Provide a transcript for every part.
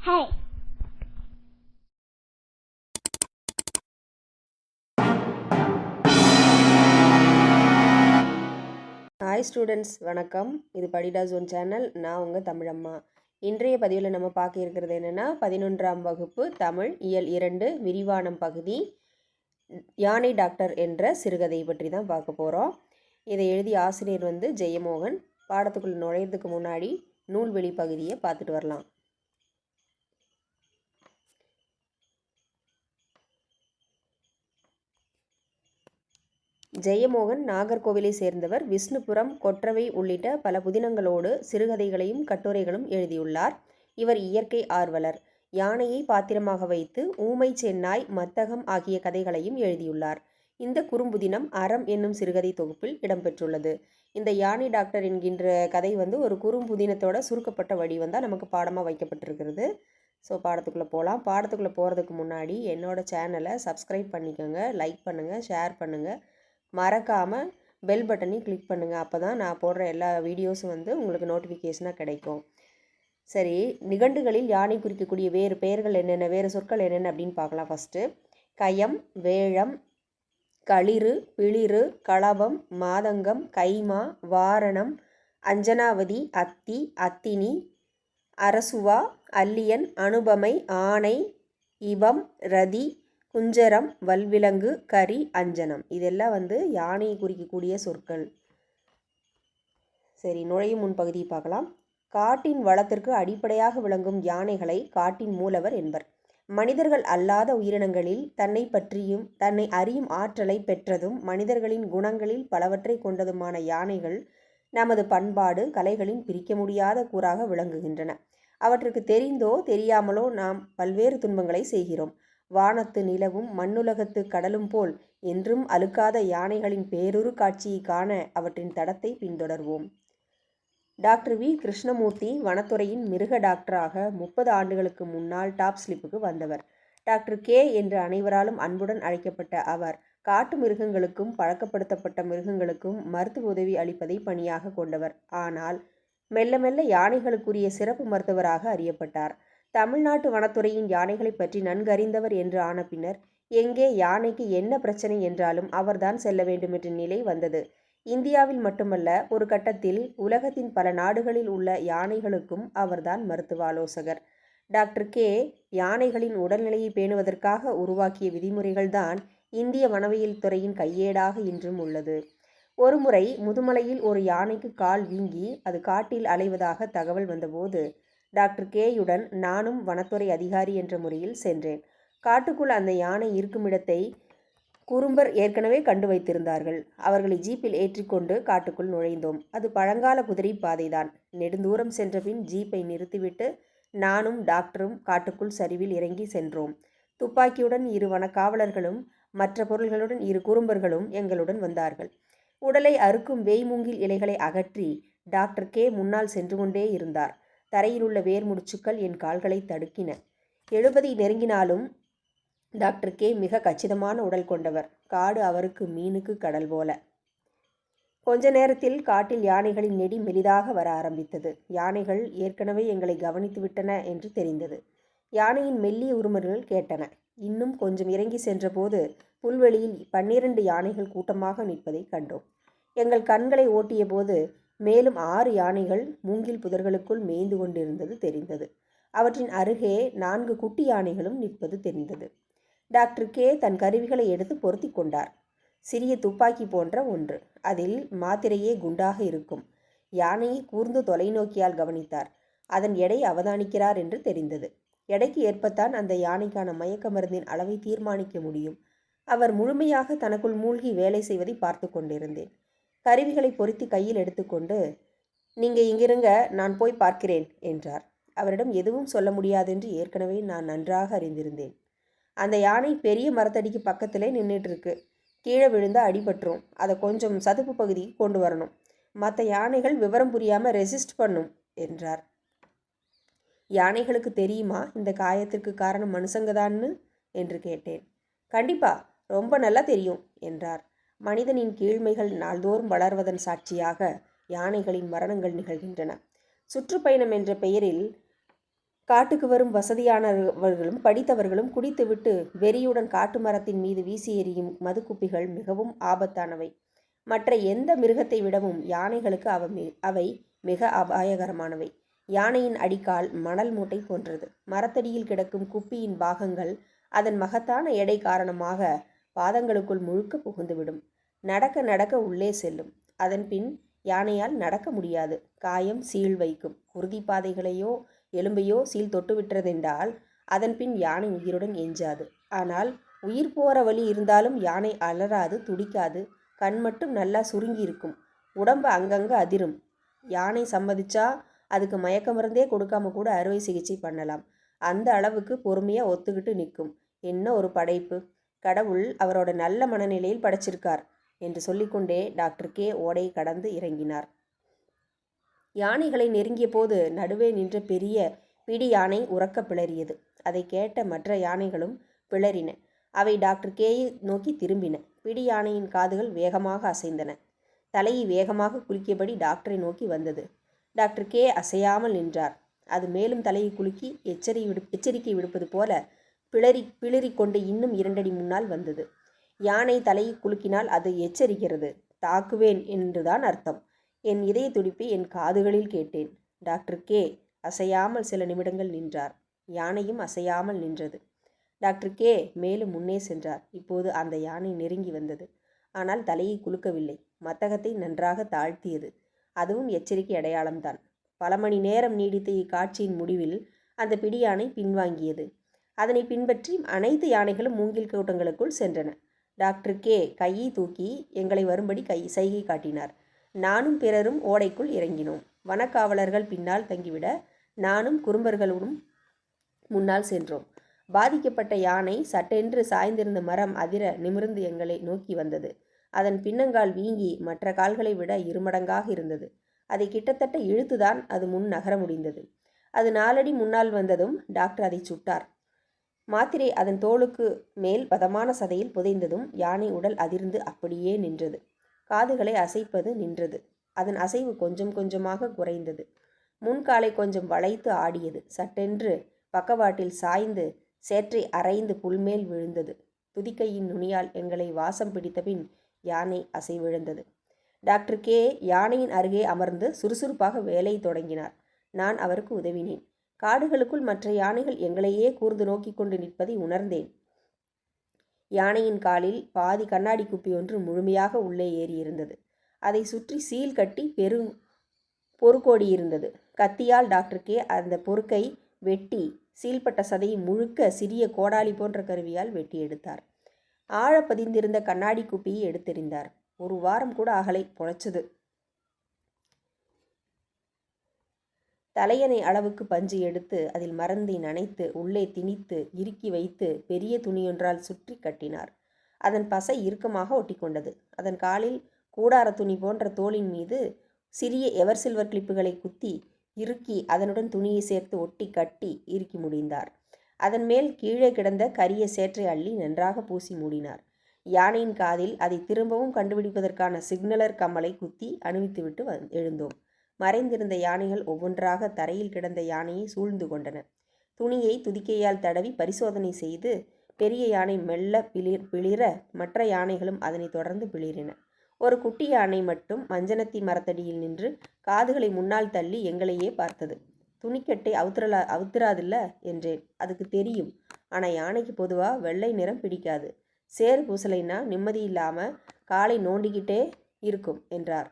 Hey. Hi students, வணக்கம். இது படிடா zone channel. நான் உங்கள் தமிழம்மா. இன்றைய பதிவில் நம்ம பார்க்க இருக்கிறது என்னென்னா 11ஆம் வகுப்பு தமிழ் இயல் 2 விரிவானம் பகுதி யானை டாக்டர் என்ற சிறுகதை பற்றி தான் பார்க்க போகிறோம். இதை எழுதிய ஆசிரியர் ஜெயமோகன். பாடத்துக்குள்ள நுழையிறதுக்கு முன்னாடி நூல்வெளி பகுதியை பார்த்துட்டு வரலாம். ஜெயமோகன் நாகர்கோவிலை சேர்ந்தவர். விஷ்ணுபுரம், கொற்றவை உள்ளிட்ட பல புதினங்களோடு சிறுகதைகளையும் கட்டுரைகளும் எழுதியுள்ளார். இவர் இயற்கை ஆர்வலர். யானையை பாத்திரமாக வைத்து ஊமை சென்னாய், மத்தகம் ஆகிய கதைகளையும் எழுதியுள்ளார். இந்த குறும்புதினம் அறம் என்னும் சிறுகதை தொகுப்பில் இடம்பெற்றுள்ளது. இந்த யானை டாக்டர் என்கின்ற கதை ஒரு குறும்புதினத்தோட சுருக்கப்பட்ட வடிவம் நமக்கு பாடமாக வைக்கப்பட்டிருக்கிறது. ஸோ பாடத்துக்குள்ளே போகலாம். பாடத்துக்குள்ளே போகிறதுக்கு முன்னாடி என்னோடய சேனலை சப்ஸ்கிரைப் பண்ணிக்கோங்க, லைக் பண்ணுங்கள், ஷேர் பண்ணுங்கள். மறக்காமல் பெல் பட்டனையும் கிளிக் பண்ணுங்கள். அப்போ தான் நான் போடுற எல்லா வீடியோஸும் உங்களுக்கு நோட்டிஃபிகேஷனாக கிடைக்கும். சரி, நிகண்டுகளில் யானை குறிக்கக்கூடிய வேறு பெயர்கள் என்னென்ன, வேறு சொற்கள் என்னென்ன அப்படின்னு பார்க்கலாம். ஃபஸ்ட்டு கயம், வேழம், களிறு, பிளிறு, களபம், மாதங்கம், கைமா, வாரணம், அஞ்சனாவதி, அத்தி, அத்தினி, அரசுவா, அல்லியன், அனுபமை, ஆணை, இபம், ரதி, குஞ்சரம், வல்விலங்கு, கரி, அஞ்சனம். இதெல்லாம் யானையை குறிக்கக்கூடிய சொற்கள். சரி, நுழையும் முன்பகுதியை பார்க்கலாம். காட்டின் வளத்திற்கு அடிப்படையாக விளங்கும் யானைகளை காட்டின் மூலவர் என்பர். மனிதர்கள் அல்லாத உயிரினங்களில் தன்னை பற்றியும் தன்னை அறியும் ஆற்றலை பெற்றதும் மனிதர்களின் குணங்களில் பலவற்றை கொண்டதுமான யானைகள் நமது பண்பாடு கலைகளின் பிரிக்க முடியாத கூறாக விளங்குகின்றன. அவற்றுக்கு தெரிந்தோ தெரியாமலோ நாம் பல்வேறு துன்பங்களை செய்கிறோம். வானத்து நிலவும் மண்ணுலகத்து கடலும் போல் என்றும் அழுக்காத யானைகளின் பேருரு காட்சியை காண அவற்றின் தடத்தை பின்தொடர்வோம். Doctor V. கிருஷ்ணமூர்த்தி வனத்துறையின் மிருக டாக்டராக 30 ஆண்டுகளுக்கு முன்னால் டாப் ஸ்லிப்புக்கு வந்தவர். டாக்டர் கே என்று அனைவராலும் அன்புடன் அழைக்கப்பட்ட அவர் காட்டு மிருகங்களுக்கும் பழக்கப்படுத்தப்பட்ட மிருகங்களுக்கும் மருத்துவ உதவி அளிப்பதை பணியாக கொண்டவர். ஆனால் மெல்ல மெல்ல யானைகளுக்குரிய சிறப்பு மருத்துவராக அறியப்பட்டார். தமிழ்நாட்டு வனத்துறையின் யானைகளை பற்றி நன்கறிந்தவர் என்று ஆன பின்னர் எங்கே யானைக்கு என்ன பிரச்சனை என்றாலும் அவர்தான் செல்ல வேண்டும் என்ற நிலை வந்தது. இந்தியாவில் மட்டுமல்ல, ஒரு கட்டத்தில் உலகத்தின் பல நாடுகளில் உள்ள யானைகளுக்கும் அவர்தான் மருத்துவ ஆலோசகர். டாக்டர் கே யானைகளின் உடல்நிலையை பேணுவதற்காக உருவாக்கிய விதிமுறைகள்தான் இந்திய வனவியல் துறையின் கையேடாக இன்றும் உள்ளது. ஒருமுறை முதுமலையில் ஒரு யானைக்கு கால் வீங்கி அது காட்டில் அலைவதாக தகவல் வந்தபோது டாக்டர் கேயுடன் நானும் வனத்துறை அதிகாரி என்ற முறையில் சென்றேன். காட்டுக்குள் அந்த யானை இருக்கும் இடத்தை குறும்பர் ஏற்கனவே கண்டு வைத்திருந்தார்கள். அவர்களை ஜீப்பில் ஏற்றிக்கொண்டு காட்டுக்குள் நுழைந்தோம். அது பழங்கால குதிரை பாதைதான். நெடுந்தூரம் சென்ற பின் ஜீப்பை நிறுத்திவிட்டு நானும் டாக்டரும் காட்டுக்குள் சரிவில் இறங்கி சென்றோம். துப்பாக்கியுடன் 2 வனக்காவலர்களும் மற்ற பொருள்களுடன் 2 குறும்பர்களும் எங்களுடன் வந்தார்கள். உடலை அறுக்கும் வேய்மூங்கில் இலைகளை அகற்றி டாக்டர் கே முன்னால் சென்று கொண்டே இருந்தார். தரையில் உள்ள வேர் முடிச்சுக்கள் என் கால்களை தடுக்கின. 70 நெருங்கினாலும் டாக்டர் கே மிக கச்சிதமான உடல் கொண்டவர். காடு அவருக்கு மீனுக்கு கடல் போல. கொஞ்ச நேரத்தில் காட்டில் யானைகளின் நெடி மெலிதாக வர ஆரம்பித்தது. யானைகள் ஏற்கனவே எங்களை கவனித்து விட்டன என்று தெரிந்தது. யானையின் மெல்லிய உருமல்கள் கேட்டன. இன்னும் கொஞ்சம் இறங்கி சென்றபோது புல்வெளியில் 12 யானைகள் கூட்டமாக நிற்பதை கண்டோம். எங்கள் கண்களை ஓட்டிய போது மேலும் 6 யானைகள் மூங்கில் புதர்களுக்குள் மேய்ந்து கொண்டிருந்தது தெரிந்தது. அவற்றின் அருகே 4 குட்டி யானைகளும் நிற்பது தெரிந்தது. டாக்டர் கே தன் கருவிகளை எடுத்து பொருத்தி கொண்டார். சிறிய துப்பாக்கி போன்ற ஒன்று. அதில் மாத்திரையே குண்டாக இருக்கும். யானையை கூர்ந்து தொலைநோக்கியால் கவனித்தார். அதன் எடை அவதானிக்கிறார் என்று தெரிந்தது. எடைக்கு ஏற்பத்தான் அந்த யானைக்கான மயக்க மருந்தின் அளவை தீர்மானிக்க முடியும். அவர் முழுமையாக தனக்குள் மூழ்கி வேலை செய்வதை பார்த்து கொண்டிருந்தேன். கருவிகளை பொருத்தி கையில் எடுத்துக்கொண்டு, நீங்கள் இங்கிருங்க, நான் போய் பார்க்கிறேன் என்றார். அவரிடம் எதுவும் சொல்ல முடியாதென்று ஏற்கனவே நான் நன்றாக அறிந்திருந்தேன். அந்த யானை பெரிய மரத்தடிக்கு பக்கத்திலே நின்றுட்டு இருக்கு. கீழே விழுந்து அடிபட்டுரும். அதை கொஞ்சம் சதுப்பு பகுதிக்கு கொண்டு வரணும். மற்ற யானைகள் விவரம் புரியாமல் ரெசிஸ்ட் பண்ணும் என்றார். யானைகளுக்கு தெரியுமா இந்த காயத்திற்கு காரணம் மனுஷங்கதான்னு என்று கேட்டேன். கண்டிப்பா, ரொம்ப நல்லா தெரியும் என்றார். மனிதனின் கீழ்மைகள் நாள்தோறும் வளர்வதன் சாட்சியாக யானைகளின் மரணங்கள் நிகழ்கின்றன. சுற்றுப்பயணம் என்ற பெயரில் காட்டுக்கு வரும் வசதியானவர்களும் படித்தவர்களும் குடித்துவிட்டு வெறியுடன் காட்டு மரத்தின் மீது வீசி எறியும் மதுக்குப்பிகள் மிகவும் ஆபத்தானவை. மற்ற எந்த மிருகத்தை விடவும் யானைகளுக்கு அவை மிக அபாயகரமானவை. யானையின் அடிக்கால் மணல் மூட்டை போன்றது. மரத்தடியில் கிடக்கும் குப்பியின் பாகங்கள் அதன் மகத்தான எடை காரணமாக பாதங்களுக்குள் முழுக்க புகுந்துவிடும். நடக்க நடக்க உள்ளே செல்லும். அதன் பின் யானையால் நடக்க முடியாது. காயம் சீழ் வைக்கும். குருதி பாதைகளையோ எலும்பையோ சீல் தொட்டுவிட்டதென்றால் அதன் பின் யானை உயிருடன் எஞ்சாது. ஆனால் உயிர் போகிற வழி இருந்தாலும் யானை அலறாது, துடிக்காது. கண் மட்டும் நல்லா சுருங்கி இருக்கும். உடம்பு அங்கங்கே அதிரும். யானை சம்மதிச்சா அதுக்கு மயக்க மருந்தே கொடுக்காம கூட அறுவை சிகிச்சை பண்ணலாம். அந்த அளவுக்கு பொறுமையாக ஒத்துக்கிட்டு நிற்கும். என்ன ஒரு படைப்பு! கடவுள் அவரோட நல்ல மனநிலையில் படைச்சிருக்கார் என்று சொல்லிக்கொண்டே டாக்டர் கே ஓடை கடந்து இறங்கினார். யானைகளை நெருங்கிய போது நடுவே நின்ற பெரிய பிடி யானை உறக்க பிளறியது. அதை கேட்ட மற்ற யானைகளும் பிளறின. அவை டாக்டர் கேயை நோக்கி திரும்பின. பிடி யானையின் காதுகள் வேகமாக அசைந்தன. தலையை வேகமாக குலுக்கியபடி டாக்டரை நோக்கி வந்தது. டாக்டர் கே அசையாமல் நின்றார். அது மேலும் தலையை குலுக்கி எச்சரிக்கை விடுப்பது போல பிளறி கொண்டு இன்னும் 2 அடி முன்னால் வந்தது. யானை தலையை குலுக்கினால் அது எச்சரிக்கிறது. தாக்குவேன் என்றுதான் அர்த்தம். என் இதய துடிப்பை என் காதுகளில் கேட்டேன். டாக்டர் கே அசையாமல் சில நிமிடங்கள் நின்றார். யானையும் அசையாமல் நின்றது. டாக்டர் கே மேலும் முன்னே சென்றார். இப்போது அந்த யானை நெருங்கி வந்தது. ஆனால் தலையை குலுக்கவில்லை. மத்தகத்தை நன்றாக தாழ்த்தியது. அதுவும் எச்சரிக்கை அடையாளம்தான். பல மணி நேரம் நீடித்த இக்காட்சியின் முடிவில் அந்த பிடி யானை பின்வாங்கியது. அதனை பின்பற்றி அனைத்து யானைகளும் மூங்கில் கூட்டங்களுக்குள் சென்றன. டாக்டர் கே கையை தூக்கி எங்களை வரும்படி சைகை காட்டினார். நானும் பிறரும் ஓடைக்குள் இறங்கினோம். வனக்காவலர்கள் பின்னால் தங்கிவிட நானும் குறும்பர்களுடன் முன்னால் சென்றோம். பாதிக்கப்பட்ட யானை சட்டென்று சாய்ந்திருந்த மரம் அதிர நிமிர்ந்து எங்களை நோக்கி வந்தது. அதன் பின்னங்கால் வீங்கி மற்ற கால்களை விட 2 மடங்காக இருந்தது. அதை கிட்டத்தட்ட இழுத்துதான் அது முன் நகர முடிந்தது. அது 4 அடி முன்னால் வந்ததும் டாக்டர் அதை சுட்டார். மாத்திரை அதன் தோளுக்கு மேல் பதமான சதையில் புதைந்ததும் யானை உடல் அதிர்ந்து அப்படியே நின்றது. காதுகளை அசைப்பது நின்றது. அதன் அசைவு கொஞ்சம் கொஞ்சமாக குறைந்தது. முன்காலை கொஞ்சம் வளைத்து ஆடியது. சட்டென்று பக்கவாட்டில் சாய்ந்து சேற்றை அரைந்து புல்மேல் விழுந்தது. துதிக்கையின் நுனியால் எங்களை வாசம் பிடித்தபின் யானை அசைவிழந்தது. டாக்டர் கே யானையின் அருகே அமர்ந்து சுறுசுறுப்பாக வேலை தொடங்கினார். நான் அவருக்கு உதவினேன். காடுகளுக்குள் மற்ற யானைகள் எங்களையே கூர்ந்து நோக்கி கொண்டு நிற்பதை உணர்ந்தேன். யானையின் காலில் பாதி கண்ணாடி குப்பி ஒன்று முழுமையாக உள்ளே ஏறியிருந்தது. அதை சுற்றி சீல் கட்டி பொறுக்கோடி இருந்தது. கத்தியால் டாக்டர் கே அந்த பொறுக்கை வெட்டி சீல்பட்ட சதையை முழுக்க சிறிய கோடாலி போன்ற கருவியால் வெட்டி எடுத்தார். ஆழ பதிந்திருந்த கண்ணாடி குப்பியை எடுத்தெறிந்தார். 1 வாரம் கூட ஆகலை, பொழைச்சது. தலையணை அளவுக்கு பஞ்சு எடுத்து அதில் மருந்தை நனைத்து உள்ளே திணித்து இறுக்கி வைத்து பெரிய துணியொன்றால் சுற்றி கட்டினார். அதன் பசை இறுக்கமாக ஒட்டிக்கொண்டது. அதன் காலில் கூடார துணி போன்ற தோலின் மீது சிறிய எவர் சில்வர் கிளிப்புகளை குத்தி இறுக்கி அதனுடன் துணியை சேர்த்து ஒட்டி கட்டி இறுக்கி முடிந்தார். அதன் மேல் கீழே கிடந்த கரிய சேற்றை அள்ளி நன்றாக பூசி மூடினார். யானையின் காதில் அதை திரும்பவும் கண்டுபிடிப்பதற்கான சிக்னலர் கம்மலை குத்தி அணிவித்துவிட்டு எழுந்தோம். மறைந்திருந்த யானைகள் ஒவ்வொன்றாக தரையில் கிடந்த யானையை சூழ்ந்து கொண்டன. துணியை துதிக்கையால் தடவி பரிசோதனை செய்து பெரிய யானை மெல்ல பிளிர மற்ற யானைகளும் அதனை தொடர்ந்து பிளிரின. ஒரு குட்டி யானை மட்டும் மஞ்சனத்தி மரத்தடியில் நின்று காதுகளை முன்னால் தள்ளி எங்களையே பார்த்தது. துணிக்கட்டை அவுத்துறாதில்ல என்றேன். அதுக்கு தெரியும். ஆனால் யானைக்கு பொதுவாக வெள்ளை நிறம் பிடிக்காது. சேறு பூசலைன்னா நிம்மதி இல்லாமல் காலை நோண்டிக்கிட்டே இருக்கும் என்றார்.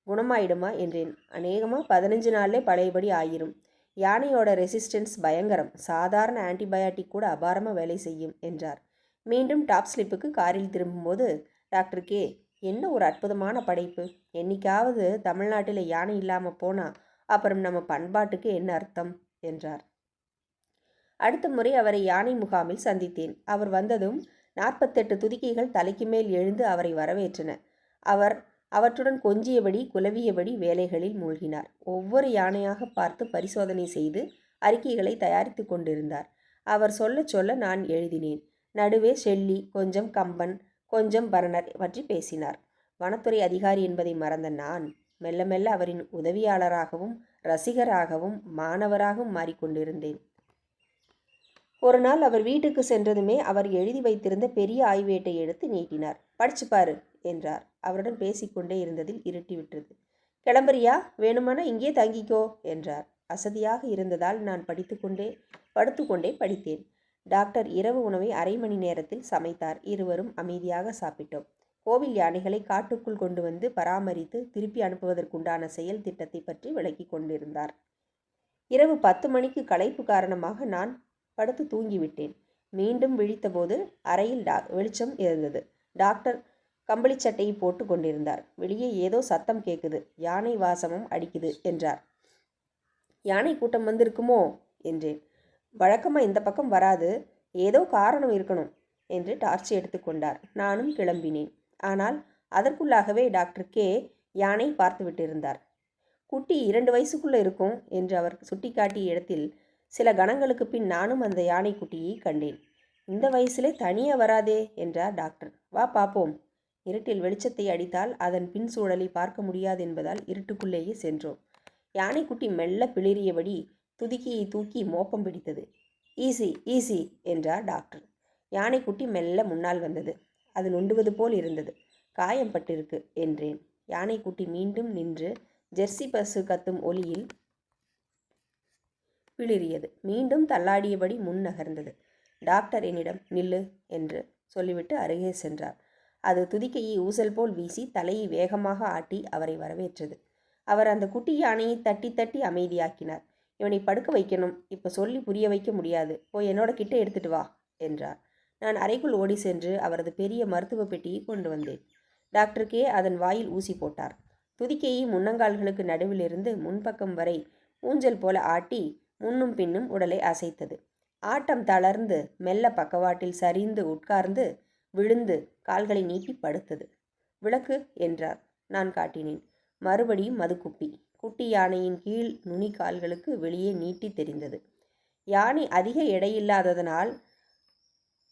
குணமாயிடுமா என்றேன். அநேகமாக 15 நாள்லே பழையபடி ஆயிரும். யானையோட ரெசிஸ்டன்ஸ் பயங்கரம். சாதாரண ஆன்டிபயாட்டிக் கூட அபாரமாக வேலை செய்யும் என்றார். மீண்டும் டாப் ஸ்லிப்புக்கு காரில் திரும்பும்போது டாக்டர் கே, என்ன ஒரு அற்புதமான படைப்பு. என்னைக்காவது தமிழ்நாட்டில் யானை இல்லாமல் போனால் அப்புறம் நம்ம பண்பாட்டுக்கு என்ன அர்த்தம் என்றார். அடுத்த முறை அவரை யானை முகாமில் சந்தித்தேன். அவர் வந்ததும் 48 துதிக்கைகள் தலைக்கு மேல் எழுந்து அவரை வரவேற்றன. அவர் அவற்றுடன் கொஞ்சியபடி குலவியபடி வேலைகளில் மூழ்கினார். ஒவ்வொரு யானையாக பார்த்து பரிசோதனை செய்து அறிக்கைகளை தயாரித்து கொண்டிருந்தார். அவர் சொல்ல சொல்ல நான் எழுதினேன். நடுவே ஷெல்லி, கொஞ்சம் கம்பன், கொஞ்சம் பர்னர் பற்றி பேசினார். வனத்துறை அதிகாரி என்பதை மறந்த நான் மெல்ல மெல்ல அவரின் உதவியாளராகவும் ரசிகராகவும் மாணவராகவும் மாறிக்கொண்டிருந்தேன். ஒரு நாள் அவர் வீட்டுக்கு சென்றதுமே அவர் எழுதி வைத்திருந்த பெரிய ஆய்வேட்டை எடுத்து நீட்டினார். படிச்சு பாரு என்றார். அவருடன் பேசிக்கொண்டே இருந்ததில் இருட்டி விட்டது. கிளம்புறியா? வேணுமானா இங்கே தங்கிக்கோ என்றார். அசதியாக இருந்ததால் நான் படுத்துக்கொண்டே படித்தேன். டாக்டர் இரவு உணவை அரை மணி நேரத்தில் சமைத்தார். இருவரும் அமைதியாக சாப்பிட்டோம். கோவில் யானைகளை காட்டுக்குள் கொண்டு வந்து பராமரித்து திருப்பி அனுப்புவதற்குண்டான செயல் திட்டத்தை பற்றி விளக்கி கொண்டிருந்தார். இரவு 10 மணிக்கு களைப்பு காரணமாக நான் படுத்து தூங்கிவிட்டேன். மீண்டும் விழித்தபோது அறையில் வெளிச்சம் இருந்தது. டாக்டர் கம்பளி சட்டையை போட்டு கொண்டிருந்தார். வெளியே ஏதோ சத்தம் கேட்குது, யானை வாசமும் அடிக்குது என்றார். யானை கூட்டம் வந்திருக்குமோ என்றேன். வழக்கமாக இந்த பக்கம் வராது, ஏதோ காரணம் இருக்கணும் என்று டார்ச் எடுத்துக்கொண்டார். நானும் கிளம்பினேன். ஆனால் அதற்குள்ளாகவே டாக்டர் கே யானை பார்த்து விட்டிருந்தார். குட்டி 2 வயசுக்குள்ளே இருக்கும் என்று அவர் சுட்டிக்காட்டிய இடத்தில் சில கணங்களுக்கு பின் நானும் அந்த யானை குட்டியை கண்டேன். இந்த வயசிலே தனியாக வராதே என்றார் டாக்டர். வா பார்ப்போம். இருட்டில் வெளிச்சத்தை அடித்தால் அதன் பின் சூழலை பார்க்க முடியாது என்பதால் இருட்டுக்குள்ளேயே சென்றோம். யானைக்குட்டி மெல்ல பிளிறியபடி துதிக்கையை தூக்கி மோப்பம் பிடித்தது. ஈஸி ஈஸி என்றார் டாக்டர். யானைக்குட்டி மெல்ல முன்னால் வந்தது. அது நொண்டுவது போல் இருந்தது. காயம் பட்டிருக்கு என்றேன். யானைக்குட்டி மீண்டும் நின்று ஜெர்சி பசு கத்தும் ஒலியில் பிளிறியது. மீண்டும் தள்ளாடியபடி முன் நகர்ந்தது. டாக்டர் என்னிடம் நில்லு என்று சொல்லிவிட்டு அருகே சென்றார். அது துதிக்கையை ஊசல் போல் வீசி தலையை வேகமாக ஆட்டி அவரை வரவேற்றது. அவர் அந்த குட்டி யானையை தட்டி தட்டி அமைதியாக்கினார். இவனை படுக்க வைக்கணும், இப்போ சொல்லி புரிய வைக்க முடியாது, போய் என்னோட கிட்ட எடுத்துட்டு வா என்றார். நான் அறைக்குள் ஓடி சென்று அவரது பெரிய மருத்துவ பெட்டியை கொண்டு வந்தேன். டாக்டர் கே அதன் வாயில் ஊசி போட்டார். துதிக்கையை முன்னங்கால்களுக்கு நடுவிலிருந்து முன்பக்கம் வரை ஊஞ்சல் போல ஆட்டி முன்னும் பின்னும் உடலை அசைத்தது. ஆட்டம் தளர்ந்து மெல்ல பக்கவாட்டில் சரிந்து உட்கார்ந்து விழுந்து கால்களை நீட்டி படுத்தது. விளக்கு என்றார். நான் காட்டினேன். மறுபடியும் மதுக்குப்பி குட்டி யானையின் கீழ் நுனி கால்களுக்கு வெளியே நீட்டி தெரிந்தது. யானை அதிக எடையில்லாததனால்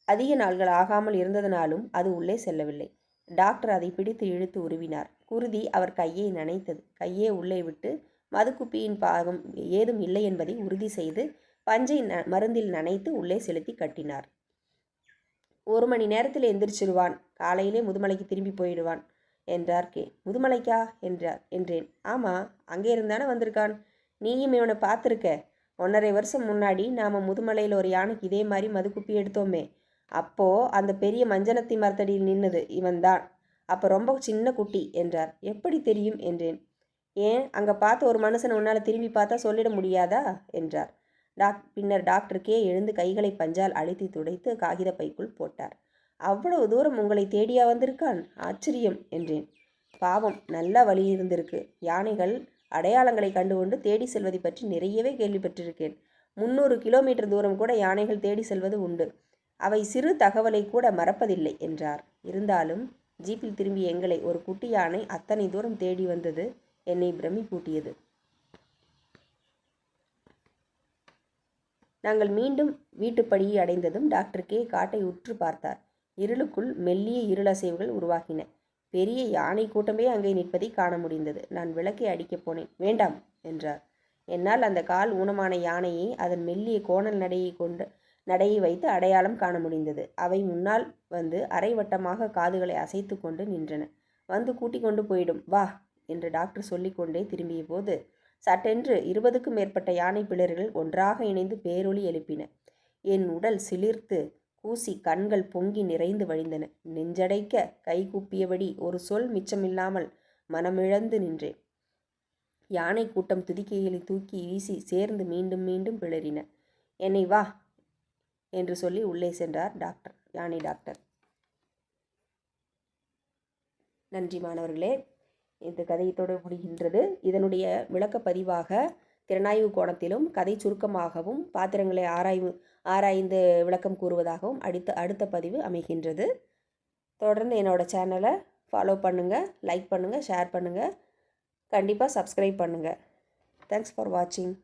அதிக நாள்கள் ஆகாமல் இருந்ததனாலும் அது உள்ளே செல்லவில்லை. டாக்டர் அதை பிடித்து இழுத்து உருவினார். குருதி அவர் கையை நனைத்தது. கையே உள்ளே விட்டு மதுக்குப்பியின் பாகம் ஏதும் இல்லை என்பதை உறுதி செய்து பஞ்சை மருந்தில் நனைத்து உள்ளே செலுத்தி கட்டினார். 1 மணி நேரத்தில் எந்திரிச்சிருவான், காலையிலே முதுமலைக்கு திரும்பி போயிடுவான் என்றார் கே. முதுமலைக்கா என்றேன். ஆமாம், அங்கே இருந்தானே வந்திருக்கான். நீயும் இவனை பார்த்துருக்க. 1.5 வருஷம் முன்னாடி நாம் முதுமலையில் ஒரு யானைக்கு இதே மாதிரி மதுக்குப்பி எடுத்தோமே, அப்போது அந்த பெரிய மஞ்சனத்தி மரத்தடியில் நின்னது இவன்தான். அப்போ ரொம்ப சின்ன குட்டி என்றார். எப்படி தெரியும் என்றேன். ஏன், அங்கே பார்த்து ஒரு மனுஷனை உன்னால் திரும்பி பார்த்தா சொல்லிட முடியாதா என்றார். பின்னர் டாக்டர் கே எழுந்து கைகளை பஞ்சால் அழுத்தி துடைத்து காகித பைக்குள் போட்டார். அவ்வளவு தூரம் உங்களை தேடியா வந்திருக்கான்? ஆச்சரியம் என்றேன். பாவம், நல்ல வழி இருந்திருக்கு. யானைகள் அடையாளங்களை கண்டுகொண்டு தேடி செல்வதை பற்றி நிறையவே கேள்விப்பட்டிருக்கேன். 300 கிலோமீட்டர் தூரம் கூட யானைகள் தேடி செல்வது உண்டு. அவை சிறு தகவலை கூட மறப்பதில்லை என்றார். இருந்தாலும் ஜீப்பில் திரும்பி எங்களை ஒரு குட்டி யானை அத்தனை தூரம் தேடி வந்தது என்னை பிரமிப்பூட்டியது. நாங்கள் மீண்டும் வீட்டுப்படியை அடைந்ததும் டாக்டர் கே காட்டை உற்று பார்த்தார். இருளுக்குள் மெல்லிய இருளசைவுகள் உருவாகின. பெரிய யானை கூட்டமே அங்கே நிற்பதை காண முடிந்தது. நான் விளக்கை அடிக்கப் போனேன். வேண்டாம் என்றார். என்னால் அந்த கால் ஊனமான யானையை அதன் மெல்லிய கோணல் நடையை வைத்து அடையாளம் காண முடிந்தது. அவை முன்னால் வந்து அரைவட்டமாக காதுகளை அசைத்து கொண்டு நின்றன. வந்து கூட்டிக் கொண்டு போயிடும், வா என்று டாக்டர் சொல்லிக்கொண்டே திரும்பிய போது சட்டென்று 20க்கும் மேற்பட்ட யானை பிளர்கள் ஒன்றாக இணைந்து பேரொலி எழுப்பின. என் உடல் சிலிர்த்து கூசி கண்கள் பொங்கி நிறைந்து வழிந்தன. நெஞ்சடைக்க கை கூப்பியபடி ஒரு சொல் மிச்சமில்லாமல் மனமிழந்து நின்றேன். யானை கூட்டம் துதிக்கைகளை தூக்கி வீசி சேர்ந்து மீண்டும் மீண்டும் பிளறின. என்னை வா என்று சொல்லி உள்ளே சென்றார் யானை டாக்டர். நன்றி மாணவர்களே. இந்த கதையத்தோடு முடிகின்றது. இதனுடைய விளக்கப்பதிவாக திறனாய்வு கோணத்திலும் கதை சுருக்கமாகவும் பாத்திரங்களை ஆராய்ந்து விளக்கம் கூறுவதாகவும் அடுத்த பதிவு அமைகின்றது. தொடர்ந்து என்னோடய சேனலை ஃபாலோ பண்ணுங்கள், லைக் பண்ணுங்கள், ஷேர் பண்ணுங்கள், கண்டிப்பாக சப்ஸ்கிரைப் பண்ணுங்கள். தேங்க்ஸ் ஃபார் வாட்சிங்.